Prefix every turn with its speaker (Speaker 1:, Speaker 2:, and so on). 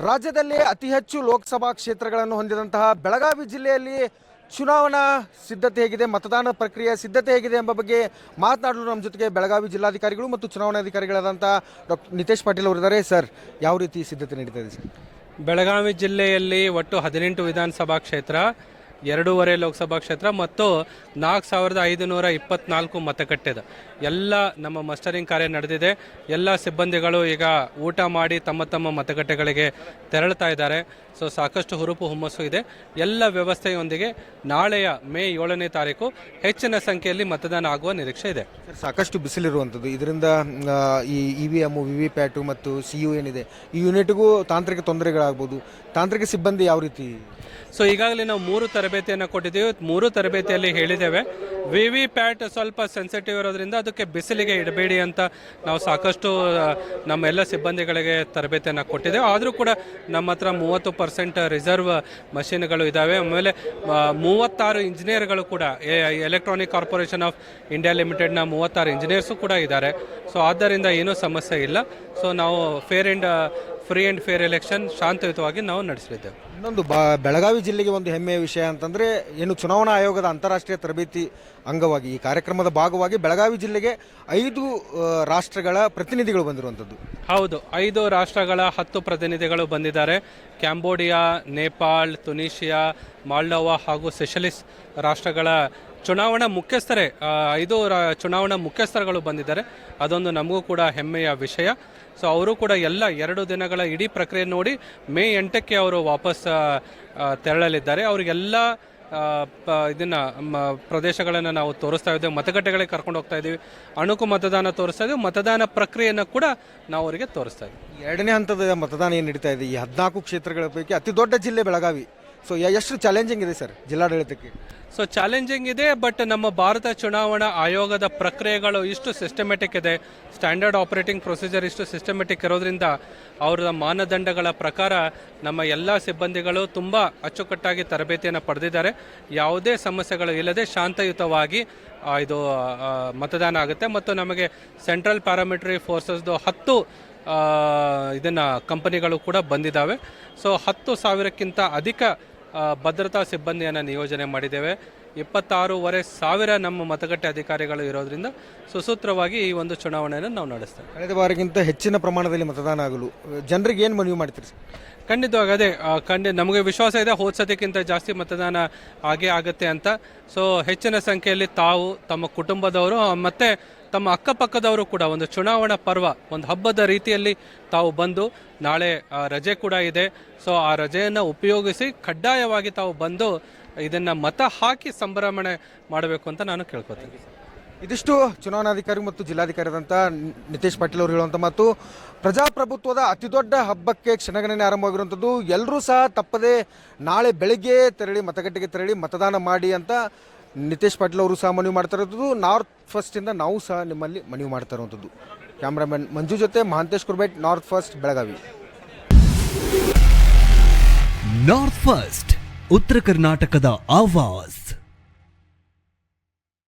Speaker 1: ರಾಜ್ಯದಲ್ಲಿ ಅತಿ ಹೆಚ್ಚು ಲೋಕಸಭಾ ಕ್ಷೇತ್ರಗಳನ್ನು ಹೊಂದಿದಂತಹ ಬೆಳಗಾವಿ ಜಿಲ್ಲೆಯಲ್ಲಿ ಚುನಾವಣಾ ಸಿದ್ಧತೆ ಹೇಗಿದೆ, ಮತದಾನ ಪ್ರಕ್ರಿಯೆ ಸಿದ್ಧತೆ ಹೇಗಿದೆ ಎಂಬ ಬಗ್ಗೆ ಮಾತನಾಡಲು ನಮ್ಮ ಜೊತೆಗೆ ಬೆಳಗಾವಿ ಜಿಲ್ಲಾಧಿಕಾರಿಗಳು ಮತ್ತು ಚುನಾವಣಾಧಿಕಾರಿಗಳಾದಂಥ ಡಾಕ್ಟರ್ ನಿತೇಶ್ ಪಾಟೀಲ್ ಅವರಿದ್ದಾರೆ. ಸರ್, ಯಾವ ರೀತಿ ಸಿದ್ಧತೆ ನಡೀತಾ ಇದೆ ಸರ್?
Speaker 2: ಬೆಳಗಾವಿ ಜಿಲ್ಲೆಯಲ್ಲಿ ಒಟ್ಟು 18 ವಿಧಾನಸಭಾ ಕ್ಷೇತ್ರ, 2.5 ಲೋಕಸಭಾ ಕ್ಷೇತ್ರ ಮತ್ತು 4,524 ಮತಗಟ್ಟೆದ ಎಲ್ಲ ನಮ್ಮ ಮಸ್ಟರಿಂಗ್ ಕಾರ್ಯ ನಡೆದಿದೆ. ಎಲ್ಲ ಸಿಬ್ಬಂದಿಗಳು ಈಗ ಊಟ ಮಾಡಿ ತಮ್ಮ ತಮ್ಮ ಮತಗಟ್ಟೆಗಳಿಗೆ ತೆರಳುತ್ತಾ ಇದ್ದಾರೆ. ಸೊ ಸಾಕಷ್ಟು ಹುರುಪು ಹುಮ್ಮಸ್ಸು ಇದೆ. ಎಲ್ಲ ವ್ಯವಸ್ಥೆಯೊಂದಿಗೆ ನಾಳೆಯ ಮೇ 7ನೇ ತಾರೀಕು ಹೆಚ್ಚಿನ ಸಂಖ್ಯೆಯಲ್ಲಿ ಮತದಾನ ಆಗುವ ನಿರೀಕ್ಷೆ ಇದೆ.
Speaker 1: ಸಾಕಷ್ಟು ಬಿಸಿಲಿರುವಂಥದ್ದು, ಇದರಿಂದ ಈ EVM, VVPAT ಮತ್ತು CU ಏನಿದೆ ಈ ಯೂನಿಟ್ಗೂ ತಾಂತ್ರಿಕ ತೊಂದರೆಗಳಾಗ್ಬೋದು. ತಾಂತ್ರಿಕ ಸಿಬ್ಬಂದಿ ಯಾವ ರೀತಿ?
Speaker 2: ಸೊ ಈಗಾಗಲೇ ನಾವು 3 ತರಬೇತಿಯನ್ನು ಕೊಟ್ಟಿದ್ದೀವಿ. 3 ತರಬೇತಿಯಲ್ಲಿ ಹೇಳಿದ್ದೇವೆ, VVPAT ಸ್ವಲ್ಪ ಸೆನ್ಸಿಟಿವ್ ಇರೋದ್ರಿಂದ ಅದಕ್ಕೆ ಬಿಸಿಲಿಗೆ ಇಡಬೇಡಿ ಅಂತ ನಾವು ಸಾಕಷ್ಟು ನಮ್ಮ ಎಲ್ಲ ಸಿಬ್ಬಂದಿಗಳಿಗೆ ತರಬೇತಿಯನ್ನು ಕೊಟ್ಟಿದ್ದೇವೆ. ಆದರೂ ಕೂಡ ನಮ್ಮ ಹತ್ರ 30% ರಿಸರ್ವ್ ಮಷೀನ್ಗಳು ಇದ್ದಾವೆ. ಆಮೇಲೆ 36 ಇಂಜಿನಿಯರ್ಗಳು ಕೂಡ ಎಲೆಕ್ಟ್ರಾನಿಕ್ ಕಾರ್ಪೊರೇಷನ್ ಆಫ್ ಇಂಡಿಯಾ ಲಿಮಿಟೆಡ್ನ 36 ಇಂಜಿನಿಯರ್ಸು ಕೂಡ ಇದ್ದಾರೆ. ಸೊ ಆದ್ದರಿಂದ ಏನೂ ಸಮಸ್ಯೆ ಇಲ್ಲ. ಸೊ ನಾವು ಫ್ರೀ ಆ್ಯಂಡ್ ಫೇರ್ ಎಲೆಕ್ಷನ್ ಶಾಂತಿಯುತವಾಗಿ ನಾವು ನಡೆಸಲಿದ್ದೇವೆ.
Speaker 1: ಇನ್ನೊಂದು ಬೆಳಗಾವಿ ಜಿಲ್ಲೆಗೆ ಒಂದು ಹೆಮ್ಮೆಯ ವಿಷಯ ಅಂತಂದರೆ ಏನು, ಚುನಾವಣಾ ಆಯೋಗದ ಅಂತಾರಾಷ್ಟ್ರೀಯ ತರಬೇತಿ ಅಂಗವಾಗಿ ಈ ಕಾರ್ಯಕ್ರಮದ ಭಾಗವಾಗಿ ಬೆಳಗಾವಿ ಜಿಲ್ಲೆಗೆ 5 ರಾಷ್ಟ್ರಗಳ ಪ್ರತಿನಿಧಿಗಳು ಬಂದಿರುವಂಥದ್ದು.
Speaker 2: ಹೌದು, 5 ರಾಷ್ಟ್ರಗಳ 10 ಪ್ರತಿನಿಧಿಗಳು ಬಂದಿದ್ದಾರೆ. ಕ್ಯಾಂಬೋಡಿಯಾ, ನೇಪಾಳ್, ತುನೀಷಿಯಾ, ಮಾಲ್ಡೋವಾ ಹಾಗೂ ಸೆಷಲಿಸ್ ರಾಷ್ಟ್ರಗಳ ಚುನಾವಣಾ ಮುಖ್ಯಸ್ಥರೇ 5 ಚುನಾವಣಾ ಮುಖ್ಯಸ್ಥರುಗಳು ಬಂದಿದ್ದಾರೆ. ಅದೊಂದು ನಮಗೂ ಕೂಡ ಹೆಮ್ಮೆಯ ವಿಷಯ. ಸೊ ಅವರು ಕೂಡ ಎಲ್ಲ 2 ದಿನಗಳ ಇಡೀ ಪ್ರಕ್ರಿಯೆ ನೋಡಿ ಮೇ 8ಕ್ಕೆ ಅವರು ವಾಪಸ್ ತೆರಳಲಿದ್ದಾರೆ. ಅವರಿಗೆಲ್ಲ ಇದನ್ನು ಪ್ರದೇಶಗಳನ್ನು ನಾವು ತೋರಿಸ್ತಾ ಇದ್ದೇವೆ, ಮತಗಟ್ಟೆಗಳಿಗೆ ಕರ್ಕೊಂಡು ಹೋಗ್ತಾ ಇದ್ದೀವಿ, ಅಣುಕು ಮತದಾನ ತೋರಿಸ್ತಾ ಇದ್ದೀವಿ, ಮತದಾನ ಪ್ರಕ್ರಿಯೆಯನ್ನು ಕೂಡ ನಾವು ಅವರಿಗೆ ತೋರಿಸ್ತಾ ಇದ್ದೀವಿ.
Speaker 1: 2ನೇ ಹಂತದ ಮತದಾನ ಏನು ನಡೀತಾ ಇದೆ ಈ 14 ಕ್ಷೇತ್ರಗಳ ಪೈಕಿ ಅತಿ ದೊಡ್ಡ ಜಿಲ್ಲೆ ಬೆಳಗಾವಿ. ಸೊ ಎಷ್ಟು ಚಾಲೆಂಜಿಂಗ್ ಇದೆ ಸರ್ ಜಿಲ್ಲಾಡಳಿತಕ್ಕೆ?
Speaker 2: ಸೊ ಚಾಲೆಂಜಿಂಗ್ ಇದೆ, ಬಟ್ ನಮ್ಮ ಭಾರತ ಚುನಾವಣಾ ಆಯೋಗದ ಪ್ರಕ್ರಿಯೆಗಳು ಇಷ್ಟು ಸಿಸ್ಟಮೆಟಿಕ್ ಇದೆ, ಸ್ಟ್ಯಾಂಡರ್ಡ್ ಆಪರೇಟಿಂಗ್ ಪ್ರೊಸೀಜರ್ ಇಷ್ಟು ಸಿಸ್ಟಮೆಟಿಕ್ ಇರೋದ್ರಿಂದ ಅವರ ಮಾನದಂಡಗಳ ಪ್ರಕಾರ ನಮ್ಮ ಎಲ್ಲ ಸಿಬ್ಬಂದಿಗಳು ತುಂಬ ಅಚ್ಚುಕಟ್ಟಾಗಿ ತರಬೇತಿಯನ್ನು ಪಡೆದಿದ್ದಾರೆ. ಯಾವುದೇ ಸಮಸ್ಯೆಗಳು ಇಲ್ಲದೆ ಶಾಂತಯುತವಾಗಿ ಇದು ಮತದಾನ ಆಗುತ್ತೆ. ಮತ್ತು ನಮಗೆ ಸೆಂಟ್ರಲ್ ಪ್ಯಾರಾಮಿಲಿಟರಿ ಫೋರ್ಸಸ್ದು 10 ಇದನ್ನು ಕಂಪನಿಗಳು ಕೂಡ ಬಂದಿದ್ದಾವೆ. ಸೊ 10,000ಕ್ಕಿಂತ ಅಧಿಕ ಭದ್ರತಾ ಸಿಬ್ಬಂದಿಯನ್ನು ನಿಯೋಜನೆ ಮಾಡಿದ್ದೇವೆ. 26,500 ನಮ್ಮ ಮತಗಟ್ಟೆ ಅಧಿಕಾರಿಗಳು ಇರೋದ್ರಿಂದ ಸುಸೂತ್ರವಾಗಿ ಈ ಒಂದು ಚುನಾವಣೆಯನ್ನು ನಾವು ನಡೆಸ್ತೇವೆ.
Speaker 1: ಕಳೆದ ಬಾರಿಗಿಂತ ಹೆಚ್ಚಿನ ಪ್ರಮಾಣದಲ್ಲಿ ಮತದಾನ ಆಗಲು ಜನರಿಗೆ ಏನು ಮನವಿ ಮಾಡ್ತೀರಿ?
Speaker 2: ಖಂಡಿತವಾಗಿ ಅದೇ ನಮಗೆ ವಿಶ್ವಾಸ ಇದೆ, ಹೋದ ಸತಿಕ್ಕಿಂತ ಜಾಸ್ತಿ ಮತದಾನ ಆಗೇ ಆಗುತ್ತೆ ಅಂತ. ಸೊ ಹೆಚ್ಚಿನ ಸಂಖ್ಯೆಯಲ್ಲಿ ತಾವು, ತಮ್ಮ ಕುಟುಂಬದವರು ಮತ್ತು ತಮ್ಮ ಅಕ್ಕಪಕ್ಕದವರು ಕೂಡ ಒಂದು ಚುನಾವಣಾ ಪರ್ವ, ಒಂದು ಹಬ್ಬದ ರೀತಿಯಲ್ಲಿ ತಾವು ಬಂದು, ನಾಳೆ ರಜೆ ಕೂಡ ಇದೆ, ಸೊ ಆ ರಜೆಯನ್ನು ಉಪಯೋಗಿಸಿ ಕಡ್ಡಾಯವಾಗಿ ತಾವು ಬಂದು ಇದನ್ನು ಮತ ಹಾಕಿ ಸಂಭ್ರಮಣೆ ಮಾಡಬೇಕು ಅಂತ ನಾನು ಕೇಳ್ಕೊತೀನಿ.
Speaker 1: ಇದಿಷ್ಟು ಚುನಾವಣಾಧಿಕಾರಿ ಮತ್ತು ಜಿಲ್ಲಾಧಿಕಾರಿಯಾದಂಥ ನಿತೇಶ್ ಪಾಟೀಲ್ ಅವರು ಹೇಳುವಂಥ ಮಾತು. ಪ್ರಜಾಪ್ರಭುತ್ವದ ಅತಿದೊಡ್ಡ ಹಬ್ಬಕ್ಕೆ ಕ್ಷಣಗಣನೆ ಆರಂಭವಾಗಿರುವಂಥದ್ದು. ಎಲ್ಲರೂ ಸಹ ತಪ್ಪದೆ ನಾಳೆ ಬೆಳಗ್ಗೆ ತೆರಳಿ ಮತಗಟ್ಟೆಗೆ ತೆರಳಿ ಮತದಾನ ಮಾಡಿ ಅಂತ ನಿತೇಶ್ ಪಾಟೀಲ್ ಅವರು ಸಹ ಮನವಿ ಮಾಡ್ತಾ ಇರೋದು. ನಾರ್ತ್ ಫಸ್ಟಿಂದ ನಾವು ಸಹ ನಿಮ್ಮಲ್ಲಿ ಮನವಿ ಮಾಡ್ತಾ ಇರುವಂಥದ್ದು. ಕ್ಯಾಮ್ರಾಮನ್ ಮಂಜು ಜೊತೆ Mahantesh Kurbet, north first, Belagavi.
Speaker 3: North first, ಉತ್ತರ ಕರ್ನಾಟಕದ ಆವಾಜ್.